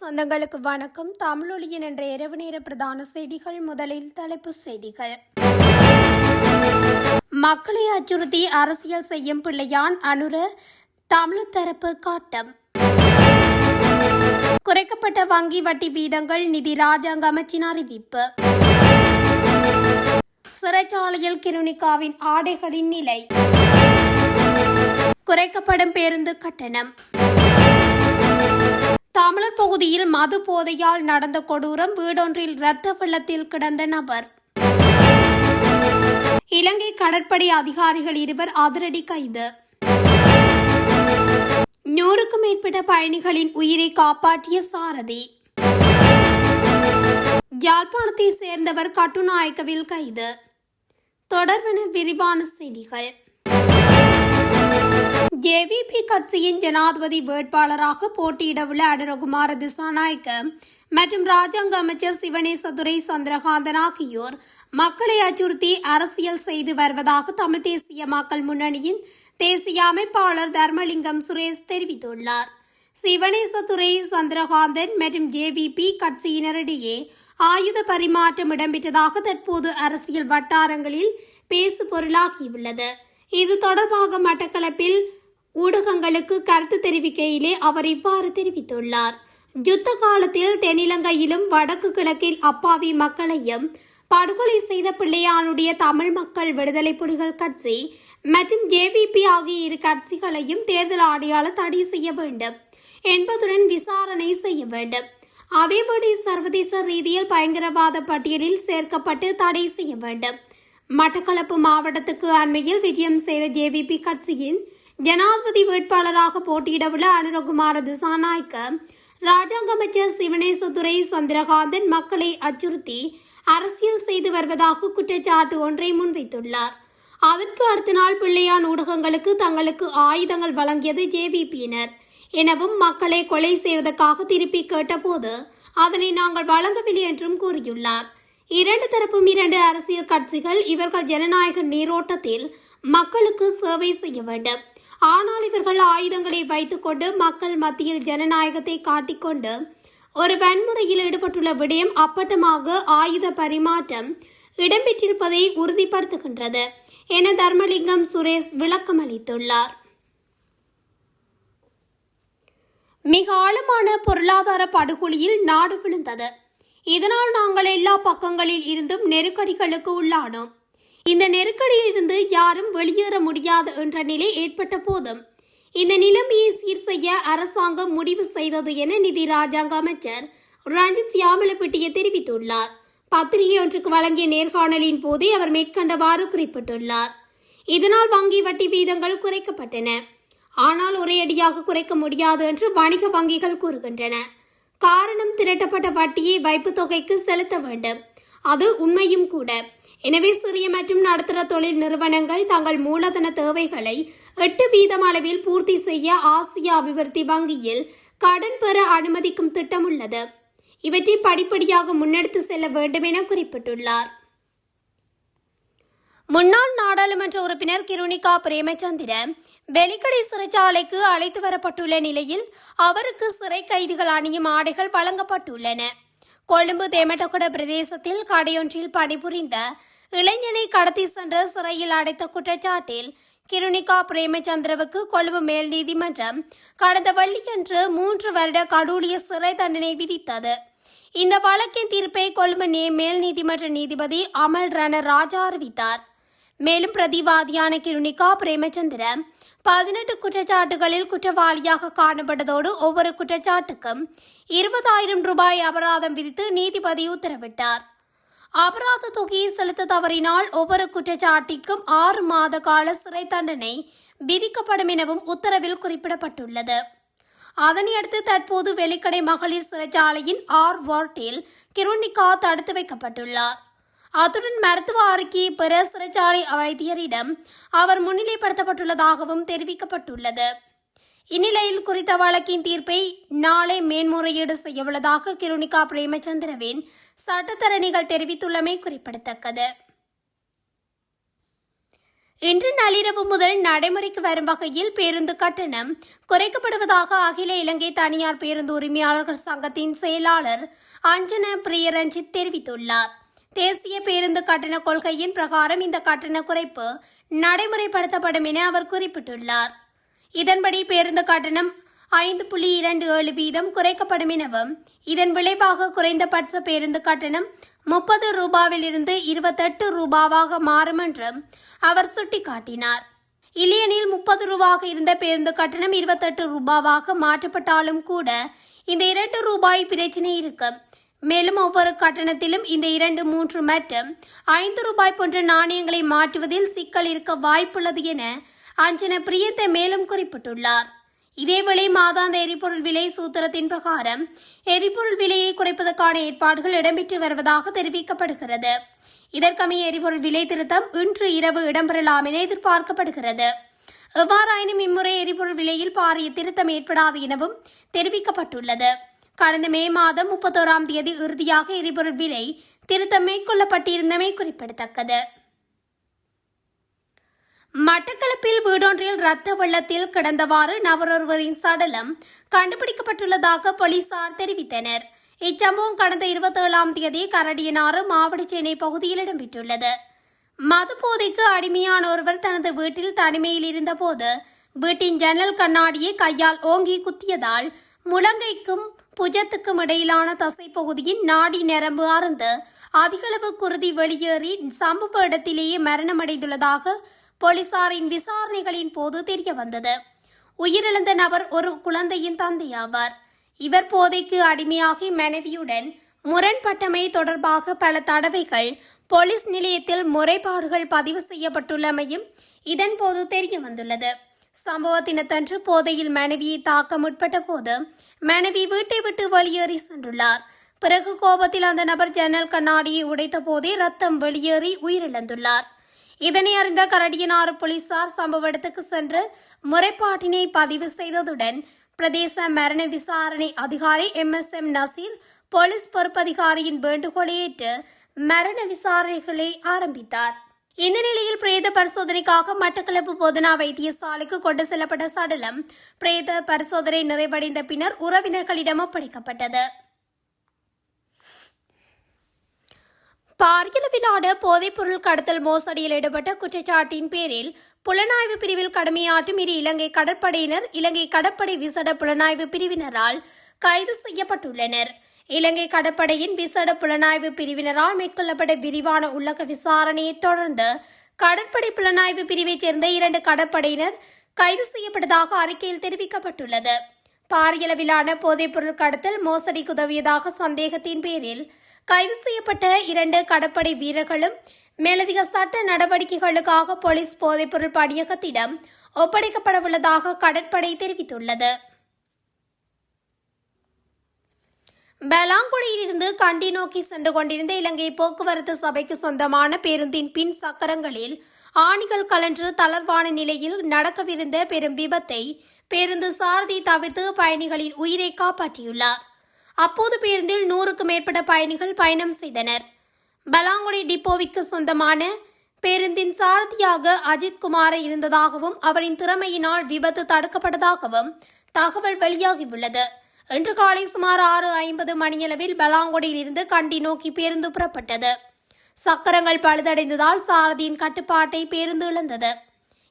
சொந்தங்களுக்கு வணக்கம். தமிழொலியின் என்ற இரவு நேர பிரதான செய்திகள். முதலில் தலைப்புச் செய்திகள். மக்களை அச்சுறுத்தி அரசியல் செய்யும் பிள்ளையான் அனுர தமிழர் தரப்பு காட்டம். குறைக்கப்பட்ட வங்கி வட்டி வீதங்கள் நிதி ராஜாங்க அமைச்சின் அறிவிப்பு. சிறைச்சாலையில் கிருணிகாவின் ஆடைகளின் நிலை. குறைக்கப்படும் பேருந்து கட்டணம். தமிழர் பகுதியில் மது போதையால் நடந்த கொடூரம். வீடொன்றில் இரத்த வெள்ளத்தில் கிடந்த நபர். இலங்கை கடற்படை அதிகாரிகள் 2 அதிரடி கைது. 100க்கும் மேற்பட்ட பயணிகளின் உயிரை காப்பாற்றிய சாரதி. யாழ்ப்பாணத்தை சேர்ந்தவர் கட்டுநாயக்கவில் கைது. தொடர்பான விரிவான செய்திகள். ஜேவிபி கட்சியின் ஜனாதிபதி வேட்பாளராக போட்டியிடவுள்ள அனுரகுமார திசாநாயக்க மற்றும் ராஜாங்க அமைச்சர் சிவனேசதுரை சந்திரகாந்தன் ஆகியோர் மக்களை அச்சுறுத்தி அரசியல் செய்து வருவதாக தமிழ் தேசிய மக்கள் முன்னணியின் தேசிய அமைப்பாளர் தர்மலிங்கம் சுரேஷ் தெரிவித்துள்ளார். சிவனேசதுரை சந்திரகாந்தன் மற்றும் ஜேவிபி கட்சியினரிடையே ஆயுத பரிமாற்றம் இடம்பெற்றதாக தற்போது அரசியல் வட்டாரங்களில் பேசு பொருளாகியுள்ளது. இது தொடர்பாக மட்டக்களப்பில் ஊடகங்களுக்கு கருத்து தெரிவிக்கையிலே அவர் இவ்வாறு தெரிவித்துள்ளார். யுத்த காலத்தில் தென்னிலங்கையிலும் வடக்கு கிழக்கில் அப்பாவி மக்களையும் படுகொலை செய்த பிள்ளையானுடைய தமிழ் மக்கள் விடுதலை புலிகள் கட்சி மற்றும் ஜேவிபி ஆகிய 2 கட்சிகளையும் தேர்தல் ஆணையாளர் தடை செய்ய வேண்டும் என்பதுடன் விசாரணை செய்ய வேண்டும். அதேபடி சர்வதேச ரீதியில் பயங்கரவாத பட்டியலில் சேர்க்கப்பட்டு தடை செய்ய வேண்டும். மட்டக்களப்பு மாவட்டத்துக்கு அண்மையில் விஜயம் செய்த ஜேவிபி கட்சியின் ஜனாதிபதி வேட்பாளராக போட்டியிடவுள்ள அனுரகுமார திசாநாயக்க ராஜாங்க அமைச்சர் சிவனேசதுரை சந்திரகாந்தன் மக்களை அச்சுறுத்தி அரசியல் செய்து வருவதாக குற்றச்சாட்டு ஒன்றை முன்வைத்துள்ளார். அதற்கு அடுத்த நாள் பிள்ளையான் ஊடகங்களுக்கு தங்களுக்கு ஆயுதங்கள் வழங்கியது ஜேவிபியினர் எனவும் மக்களை கொலை செய்வதற்காக திருப்பி கேட்டபோது அதனை நாங்கள் வழங்கவில்லை என்றும் கூறியுள்ளார். 2 தரப்பும் 2 அரசியல் கட்சிகள் இவர்கள் ஜனநாயக நீரோட்டத்தில் மக்களுக்கு சேவை செய்ய வேண்டும். ஆனால் இவர்கள் ஆயுதங்களை வைத்துக் கொண்டு மக்கள் மத்தியில் ஜனநாயகத்தை காட்டிக்கொண்டு ஒரு வன்முறையில் ஈடுபட்டுள்ள விடயம் அப்பட்டமாக ஆயுத பரிமாற்றம் இடம்பெற்றிருப்பதை உறுதிப்படுத்துகின்றது என தர்மலிங்கம் சுரேஷ் விளக்கம் அளித்துள்ளார். மிக ஆழமான பொருளாதார படுகொலியில் நாடு விழுந்தது. இதனால் நாங்கள் எல்லா பக்கங்களில் இருந்தும் நெருக்கடிகளுக்கு உள்ளானோம். இந்த நெருக்கடியில் இருந்து யாரும் வெளியேற முடியாது என்ற நிலை ஏற்பட்ட போதும் இந்த நிலைமையை சீர் செய்ய அரசாங்கம் முடிவு செய்தது என நிதி ராஜாங்க அமைச்சர் ரஞ்சித் சியாமலப்பிட்டிய தெரிவித்துள்ளார். பத்திரிகை ஒன்றுக்கு வழங்கிய நேர்காணலின் போதே அவர் மேற்கண்டவாறு குறிப்பிட்டுள்ளார். இதனால் வங்கி வட்டி வீதங்கள் குறைக்கப்பட்டன. ஆனால் ஒரேயடியாக குறைக்க முடியாது என்று வணிக வங்கிகள் கூறுகின்றன. காரணம் திரட்டப்பட்ட வட்டியை வைப்பு தொகைக்கு செலுத்த வேண்டும். அது உண்மையும் கூட. எனவே சிறிய மற்றும் நடுத்தர தொழில் நிறுவனங்கள் தங்கள் மூலதன தேவைகளை 8% அளவில் பூர்த்தி செய்ய ஆசிய அபிவிருத்தி வங்கியில் கடன் பெற அனுமதிக்கும் திட்டம் உள்ளது. இவற்றை படிப்படியாக முன்னெடுத்து செல்ல வேண்டும் என குறிப்பிட்டுள்ளார். முன்னாள் நாடாளுமன்ற உறுப்பினர் கிருணிகா பிரேமச்சந்திர வெலிக்கடை சிறைச்சாலைக்கு அழைத்து வரப்பட்டுள்ள நிலையில் அவருக்கு சிறை கைதிகள் அணியும் ஆடைகள் வழங்கப்பட்டுள்ளன. கொழும்பு தேமட்டகுட பிரதேசத்தில் கடையொன்றில் பணிபுரிந்த இளைஞனை கடத்தி சென்று சிறையில் அடைத்த குற்றச்சாட்டில் கிருணிகா பிரேமச்சந்திரவுக்கு கொழும்பு மேல் நீதிமன்றம் கடந்த வெள்ளியன்று 3 வருட கடூழிய சிறை தண்டனை விதித்தது. இந்த வழக்கின் தீர்ப்பை கொழும்பு மேல் நீதிமன்ற நீதிபதி அமல் ரணராஜா அறிவித்தார். மேலும் பிரதிவாதியான கிருணிகா பிரேமச்சந்திர 18 குற்றச்சாட்டுகளில் குற்றவாளியாக காணப்பட்டதோடு ஒவ்வொரு குற்றச்சாட்டுக்கும் 20,000 ரூபாய் அபராதம் விதித்து நீதிபதி உத்தரவிட்டார். அபராத தொகையை செலுத்த தவறினால் ஒவ்வொரு குற்றச்சாட்டிற்கும் 6 மாத கால சிறை தண்டனை விதிக்கப்படும் எனவும் உத்தரவில் குறிப்பிடப்பட்டுள்ளது. அதனையடுத்து தற்போது வெலிக்கடை மகளிர் சிறைச்சாலையின் R வார்டில் கிருணிகா தடுத்து வைக்கப்பட்டுள்ளார். அத்துடன் மருத்துவ அறிக்கையை பெற சிறைச்சாலை வைத்தியரிடம் அவர் முன்னிலைப்படுத்தப்பட்டுள்ளதாகவும் தெரிவிக்கப்பட்டுள்ளது. இந்நிலையில் குறித்த வழக்கின் தீர்ப்பை நாளை மேன்முறையீடு செய்யவுள்ளதாக கிருணிகா பிரேமச்சந்திரவின் சட்டத்தரணிகள் தெரிவித்துள்ளமை குறிப்பிடத்தக்கது. இன்று நள்ளிரவு முதல் நடைமுறைக்கு வரும் வகையில் பேருந்து கட்டணம் குறைக்கப்படுவதாக அகில இலங்கை தனியார் பேருந்து உரிமையாளர்கள் சங்கத்தின் செயலாளர் அஞ்சன பிரியரஞ்சித் தெரிவித்துள்ளார். தேசிய பேருந்து கட்டண கொள்கையின் பிரகாரம் இந்த கட்டண குறைப்பு நடைமுறைப்படுத்தப்படும் என அவர் குறிப்பிட்டுள்ளார். இதன்படி பேருந்து கட்டணம் 5.27% குறைக்கப்படும் எனவும் இதன் விளைவாக குறைந்தபட்ச பேருந்து கட்டணம் 30 ரூபாவிலிருந்து 28 ரூபாவாக மாறும் என்றும் அவர் சுட்டிக்காட்டினார். இல்லையெனில் 30 ரூபாவாக இருந்த பேருந்து கட்டணம் 28 ரூபாவாக மாற்றப்பட்டாலும் கூட இந்த 2 ரூபாய் பிரச்சினை இருக்கும். மேலும் ஒவ்வொரு கட்டணத்திலும் இந்த 2, 3 மற்றும் 5 ரூபாய் போன்ற நாணயங்களை மாற்றுவதில் சிக்கல் இருக்க வாய்ப்புள்ளது என அஞ்சன பிரியந்த மேலும் குறிப்பிட்டுள்ளார். இதேவேளை மாதாந்த எரிபொருள் விலை சூத்திரத்தின் பிரகாரம் எரிபொருள் விலையை குறைப்பதற்கான ஏற்பாடுகள் இடம்பெற்று வருவதாக தெரிவிக்கப்படுகிறது. இதற்கமைய எரிபொருள் விலை திருத்தம் இன்று இரவு இடம்பெறலாம் என எதிர்பார்க்கப்படுகிறது. எவ்வாறாயினும் இம்முறை எரிபொருள் விலையில் பாரிய திருத்தம் ஏற்படாது எனவும் தெரிவிக்கப்பட்டுள்ளது. கடந்த மே மாதம் 31ஆம் தேதி இறுதியாக எரிபொருள் விலை திருத்தம் மேற்கொள்ளப்பட்டிருந்தமை குறிப்பிடத்தக்கது. மட்டக்களப்பில் வீடொன்றில் இரத்த வெள்ளத்தில் கிடந்தவாறு நபரொருவரின் சடலம் கண்டுபிடிக்கப்பட்டுள்ளதாக போலீசார் தெரிவித்தனர். இச்சம்பவம் கடந்த 27ஆம் தேதி கரடியனாறு மாவடிச்சேனை பகுதியில் இடம்பெற்றுள்ளது. மது போதைக்கு அடிமையான ஒருவர் தனது வீட்டில் தனிமையில் இருந்தபோது வீட்டின் ஜன்னல் கண்ணாடியை கையால் ஓங்கி குத்தியதால் முழங்கைக்கும் புஜத்துக்கும் இடையிலான தசை பகுதியின் நாடி நரம்பு அறுந்து அதிகளவு குருதி வெளியேறி சம்பவ இடத்திலேயே மரணமடைந்துள்ளதாக போலீசாரின் விசாரணைகளின் போது தெரிய வந்தது. உயிரிழந்த நபர் ஒரு குழந்தையின் தந்தையாவார். இவர் போதைக்கு அடிமையாகி மனைவியுடன் முரண்பட்டமை தொடர்பாக பல தடவைகள் போலீஸ் நிலையத்தில் முறைப்பாடுகள் பதிவு செய்யப்பட்டுள்ளமையும் இதன்போது தெரிய வந்துள்ளது. சம்பவ தினத்தன்று போதையில் மனைவியை தாக்க முற்பட்ட போது மனைவி வீட்டை விட்டு வெளியேறி சென்றுள்ளார். பிறகு கோபத்தில் அந்த நபர் ஜன்னல் கண்ணாடியை உடைத்த போதே ரத்தம் வெளியேறி உயிரிழந்துள்ளார். இதனை அறிந்த கரடியனாறு போலீசார் சம்பவ இடத்துக்கு சென்று முறைப்பாட்டினை பதிவு செய்ததுடன் பிரதேச மரண விசாரணை அதிகாரி MSM நசீர் போலீஸ் பொறுப்பதிகாரியின் வேண்டுகோளை ஏற்று மரண விசாரணைகளை ஆரம்பித்தார். இந்த நிலையில் பிரேத பரிசோதனைக்காக மட்டக்களப்பு போதனா வைத்தியசாலைக்கு கொண்டு செல்லப்பட்ட சடலம் பிரேத பரிசோதனை நிறைவடைந்த பின்னர் உறவினர்களிடம் ஒப்படைக்கப்பட்டது. பாரியளவிலான போதைப்பொருள் கடத்தல் மோசடியில் ஈடுபட்ட குற்றச்சாட்டின் பேரில் புலனாய்வு பிரிவில் கடமையாற்றும் இரு இலங்கை கடற்படையினர் இலங்கை கடற்படை விசேட புலனாய்வு பிரிவினரால் கைது செய்யப்பட்டுள்ளனர். இலங்கை கடற்படையின் விசேட புலனாய்வு பிரிவினரால் மேற்கொள்ளப்பட்ட விரிவான உள்ளக விசாரணையை தொடர்ந்து கடற்படை புலனாய்வு பிரிவைச் சேர்ந்த 2 கடற்படையினர் கைது செய்யப்பட்டதாக அறிக்கையில் தெரிவிக்கப்பட்டுள்ளது. பாரியளவிலான போதைப்பொருள் கடத்தல் மோசடிக்கு உதவியதாக சந்தேகத்தின் பேரில் கைது செய்யப்பட்ட 2 கடற்படை வீரர்களும் மேலதிக சட்ட நடவடிக்கைகளுக்காக போலீஸ் போதைப்பொருள் பணியகத்திடம் ஒப்படைக்கப்படவுள்ளதாக கடற்படை தெரிவித்துள்ளது. பலாங்குடியிலிருந்து கண்டி நோக்கி சென்று கொண்டிருந்த இலங்கை போக்குவரத்து சபைக்கு சொந்தமான பேருந்தின் பின் சக்கரங்களில் ஆணிகள் கலன்று தளர்வான நிலையில் நடக்கவிருந்த பெரும் விபத்தை பேருந்து சாரதி தவிர்த்து பயணிகளின் உயிரை காப்பாற்றியுள்ளார். அப்போது பேருந்தில் 100க்கும் மேற்பட்ட பயணிகள் பயணம் செய்தனர். பலாங்குடி டிப்போவிற்கு சொந்தமான பேருந்தின் சாரதியாக அஜித் குமார் இருந்ததாகவும் அவரின் திறமையினால் விபத்து தடுக்கப்பட்டதாகவும் தகவல் வெளியாகியுள்ளது. இன்று காலை சுமார் 6:50 மணியளவில் பலாங்குடியில் இருந்து கண்டி நோக்கி பேருந்து புறப்பட்டது. சக்கரங்கள் பழுதடைந்ததால் சாரதியின் கட்டுப்பாட்டை பேருந்து இழந்தது.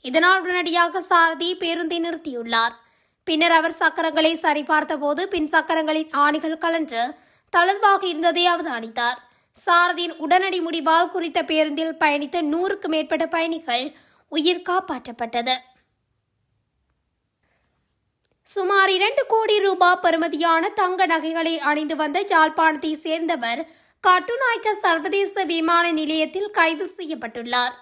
இதனால் உடனடியாக சாரதி பேருந்தை நிறுத்தியுள்ளார். பின்னர் அவர் சக்கரங்களை சரிபார்த்த போது பின் சக்கரங்களின் ஆணிகள் கலன்று தளர்வாக இருந்ததை அவதானித்தார். சாரதியின் உடனடி முடிவால் குறித்த பேருந்தில் பயணித்த 100க்கும் மேற்பட்ட பயணிகள் உயிர் காப்பாற்றப்பட்டது. சுமார் 2 கோடி ரூபாய் பெறுமதியான தங்க நகைகளை அணிந்து வந்த யாழ்ப்பாணத்தை சேர்ந்தவர் கட்டுநாயக்க சர்வதேச விமான நிலையத்தில் கைது செய்யப்பட்டுள்ளார்.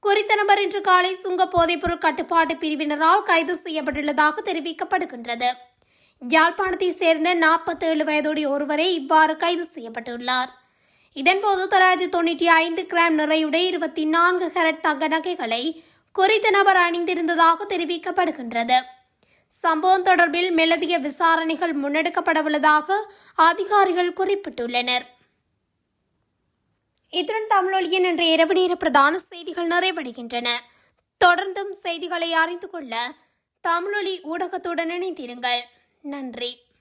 குறித்த நபர் இன்று காலை சுங்க போதைப்பொருள் கட்டுப்பாட்டு பிரிவினரால் கைது செய்யப்பட்டுள்ளதாக தெரிவிக்கப்படுகின்றது. யாழ்ப்பாணத்தை சேர்ந்த 47 வயதுடைய ஒருவரை இவ்வாறு கைது செய்யப்பட்டுள்ளார். இதன்போது 995 கிராம் நிறையுடைய 24 கேரட் தங்க நகைகளை குறித்த நபர் அணிந்திருந்ததாக தெரிவிக்கப்படுகின்றது. சம்பவம் தொடர்பில் மேலதிக விசாரணைகள் முன்னெடுக்கப்படவுள்ளதாக அதிகாரிகள் குறிப்பிட்டுள்ளனர். இத்துடன் தமிழொலியின் இன்றைய இரவு நேர பிரதான செய்திகள் நிறைவடைகின்றன. தொடர்ந்தும் செய்திகளை அறிந்து கொள்ள தமிழொலி ஊடகத்துடன் இணைந்திருங்கள். நன்றி.